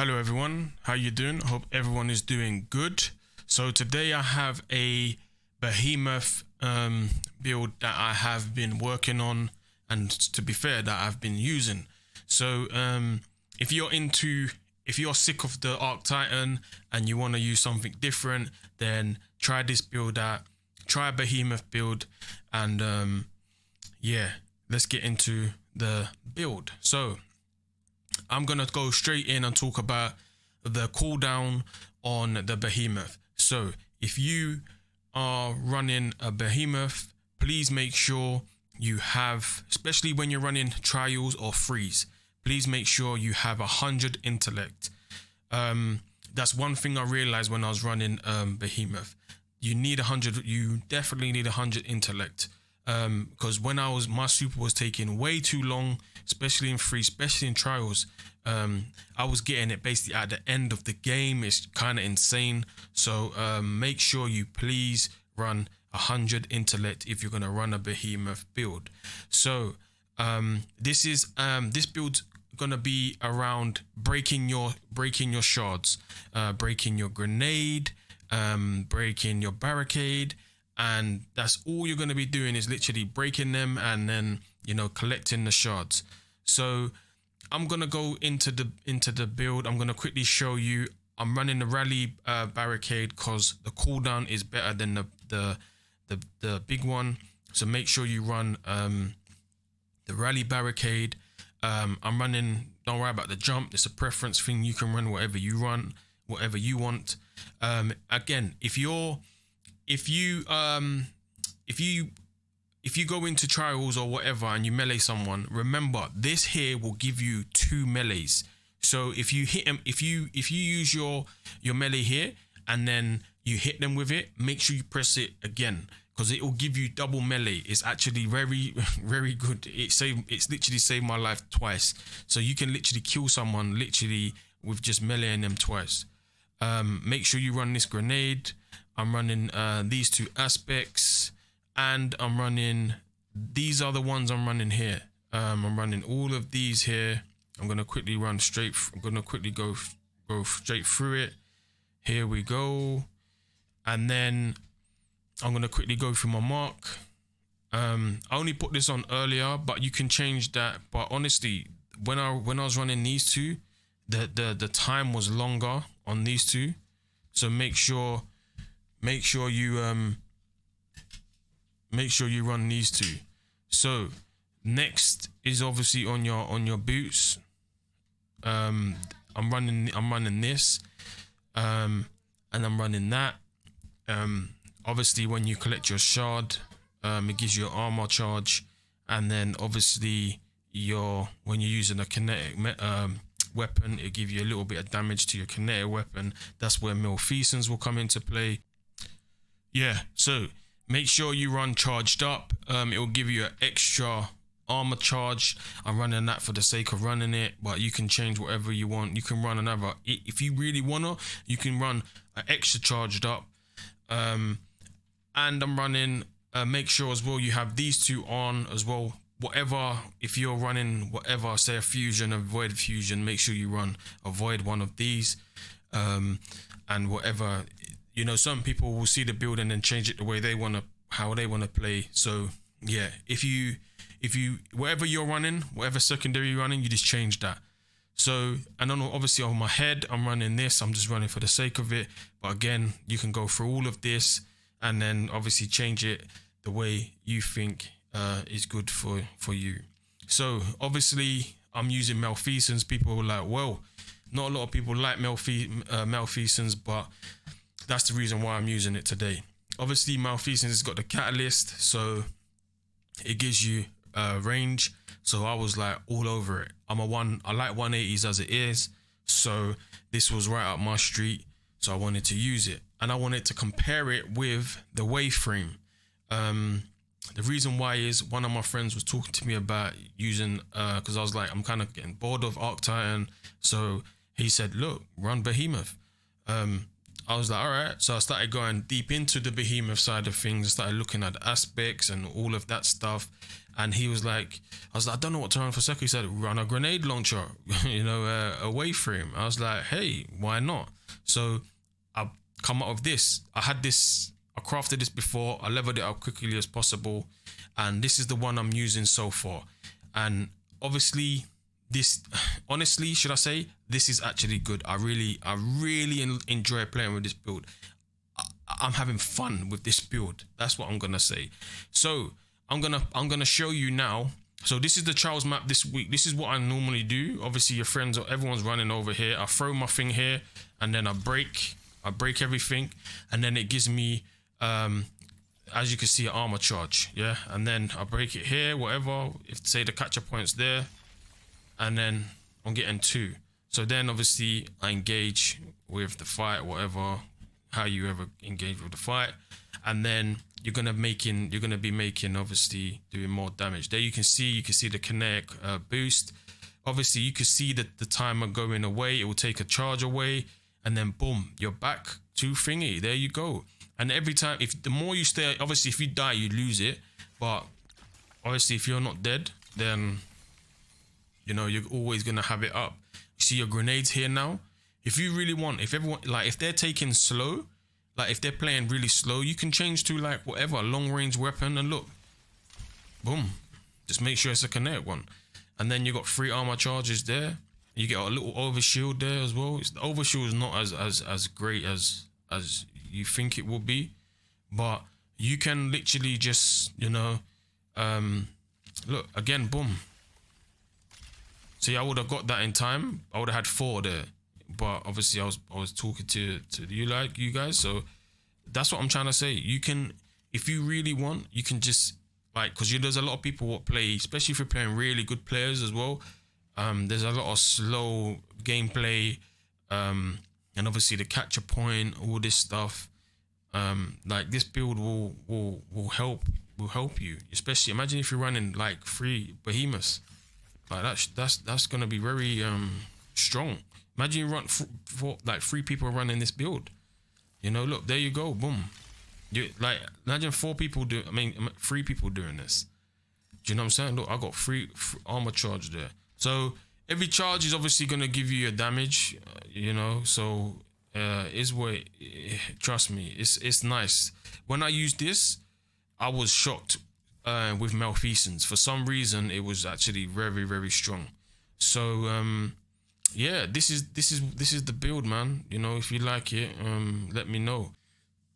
Hello everyone, how you doing? I hope everyone is doing good. So today I have a behemoth build that I have been working on, and to be fair, that I've been using. So if you're sick of the Arc Titan and you want to use something different, then try this build out. Try a behemoth build, and yeah, let's get into the build. So I'm gonna go straight in and talk about the cooldown on the behemoth. So if you are running a behemoth, please make sure you have, especially when you're running trials or freeze, please make sure you have 100 intellect. That's one thing I realized when I was running behemoth. You need 100. You definitely need 100 intellect. Because when my super was taking way too long, especially in free, especially in trials, I was getting it basically at the end of the game. It's kind of insane. So make sure you please run 100 intellect if you're gonna run a behemoth build. So this build's gonna be around breaking your shards, breaking your grenade, breaking your barricade. And that's all you're going to be doing, is literally breaking them and then, collecting the shards. So I'm going to go into the build. I'm going to quickly show you. I'm running the rally barricade because the cooldown is better than the big one. So make sure you run the rally barricade. I'm running, don't worry about the jump. It's a preference thing. You can run whatever you want. Again, if you go into trials or whatever and you melee someone, remember this here will give you 2 melees. So if you hit them, if you use your melee here and then you hit them with it, make sure you press it again, because it will give you double melee. It's actually very, very good. It's literally saved my life twice. So you can literally kill someone literally with just meleeing them twice. Make sure you run this grenade. I'm running these 2 aspects, and I'm running, these are the ones I'm running here. I'm running all of these here. I'm gonna quickly run straight. I'm gonna quickly go straight through it. Here we go, and then I'm gonna quickly go through my mark. I only put this on earlier, but you can change that. But honestly, when I was running these 2, the time was longer on these 2. So make sure you run these 2. So next is obviously on your boots. I'm running this, and I'm running that. Obviously when you collect your shard, it gives you an armor charge, and then obviously when you're using a kinetic weapon, it gives you a little bit of damage to your kinetic weapon. That's where Malfeasance will come into play. Yeah, so make sure you run charged up. It will give you an extra armor charge. I'm running that for the sake of running it, but you can change whatever you want. You can run another, if you really wanna, you can run an extra charged up. And I'm running, make sure as well you have these 2 on as well. Whatever, if you're running whatever, say a fusion, a void fusion, make sure you run a void one of these, and whatever. Some people will see the build and then change it the way they want to, how they want to play. So yeah, if you whatever you're running, whatever secondary you're running, you just change that. So, and then obviously on my head, I'm running this. I'm just running for the sake of it. But again, you can go through all of this and then obviously change it the way you think is good for you. So obviously I'm using Malfeasance. People were like, well, not a lot of people like Malfeasance, but that's the reason why I'm using it today. Obviously Malfeasance has got the catalyst, so it gives you range. So I was like all over it. I like 180s as it is, so this was right up my street. So I wanted to use it, and I wanted to compare it with the Waveframe. The reason why is one of my friends was talking to me about using, because I was like, I'm kind of getting bored of Arc Titan. So he said, look, run Behemoth. I was like, all right. So I started going deep into the behemoth side of things. I started looking at the aspects and all of that stuff. And he was like, I was like, I don't know what to run for second. He said, run a grenade launcher, away from him. I was like, hey, why not? So I come out of this. I crafted this before. I leveled it up quickly as possible. And this is the one I'm using so far. And obviously, honestly, should I say, this is actually good. I really enjoy playing with this build. I'm having fun with this build. That's what I'm gonna say. So I'm gonna show you now. So this is the trials map this week. This is what I normally do. Obviously, your friends or everyone's running over here. I throw my thing here, and then I break everything, and then it gives me, as you can see, an armor charge. Yeah, and then I break it here, whatever. If say the catcher point's there, and then I'm getting 2. So then obviously I engage with the fight, whatever, how you ever engage with the fight, and then you're gonna be making, obviously doing more damage. There you can see the kinetic boost. Obviously you can see that the timer going away. It will take a charge away, and then boom, you're back to thingy. There you go. And every time, if the more you stay, obviously if you die you lose it, but obviously if you're not dead, then you're always gonna have it up. You see your grenades here now. If you really want, if everyone, like, if they're taking slow, like if they're playing really slow, you can change to like whatever long range weapon, and look, boom, just make sure it's a kinetic one. And then you got 3 armor charges there. You get a little overshield there as well. The overshield is not as great as you think it will be, but you can literally just look again, boom. See, I would have got that in time. I would have had 4 there, but obviously I was talking to you guys. So that's what I'm trying to say. You can, if you really want, you can just because there's a lot of people what play, especially if you're playing really good players as well. There's a lot of slow gameplay, and obviously the catcher point, all this stuff. Like this build will help you. Especially imagine if you're running like 3 behemoths. Like that's gonna be very strong. Imagine you run for like 3 people running this build. Look, there you go, boom. You like imagine 3 people doing this. Do you know what I'm saying? Look, I got 3 armor charge there. So every charge is obviously gonna give you a damage. So trust me, it's nice. When I used this, I was shocked. With Malfeasance, for some reason it was actually very, very strong. So yeah, this is the build, man. If you like it, let me know.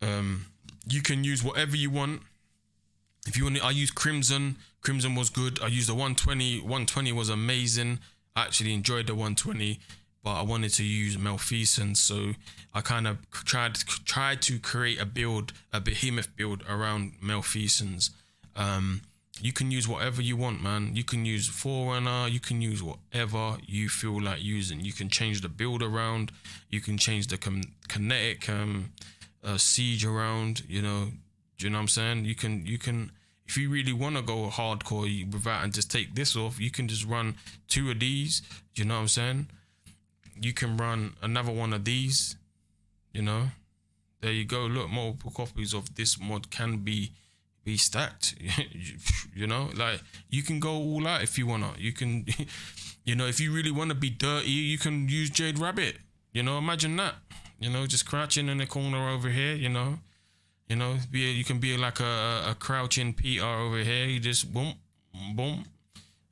You can use whatever you want. If you want, I used Crimson was good. I used the 120 was amazing. I actually enjoyed the 120, but I wanted to use Malfeasance, so I kind of tried to create a behemoth build around Malfeasance. You can use whatever you want, man. You can use Forerunner, you can use whatever you feel like using. You can change the build around, you can change the kinetic siege around, do you know what I'm saying? You can if you really want to go hardcore with that and just take this off, you can just run 2 of these, do you know what I'm saying? You can run another one of these, there you go. Look, multiple copies of this mod can be stacked. Like you can go all out if you wanna. You can if you really want to be dirty, you can use Jade Rabbit. Imagine that. Just crouching in the corner over here. You can be like a crouching Peter over here. You just boom, boom,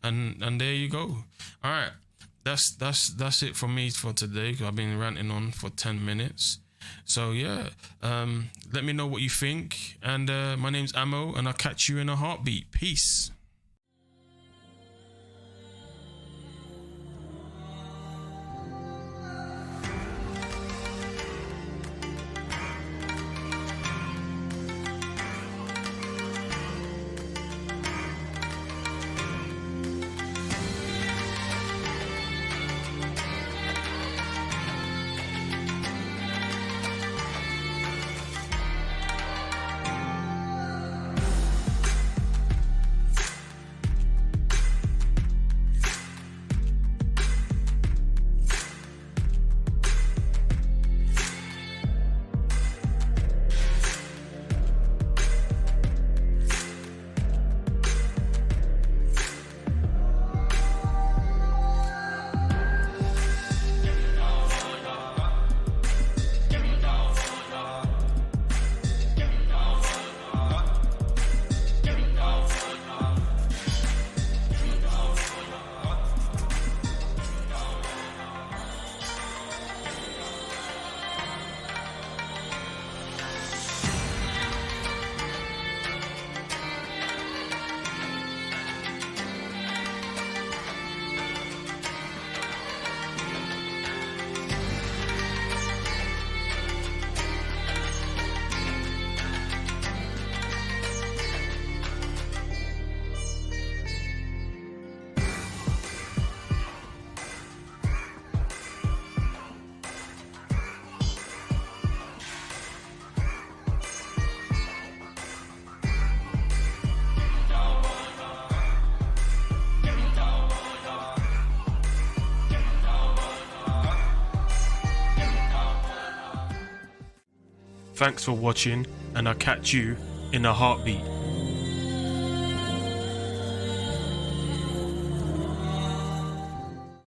and there you go. All right, that's it for me for today. I've been ranting on for 10 minutes. So yeah, let me know what you think, and my name's Ammo, and I'll catch you in a heartbeat. Peace. Thanks for watching, and I'll catch you in a heartbeat.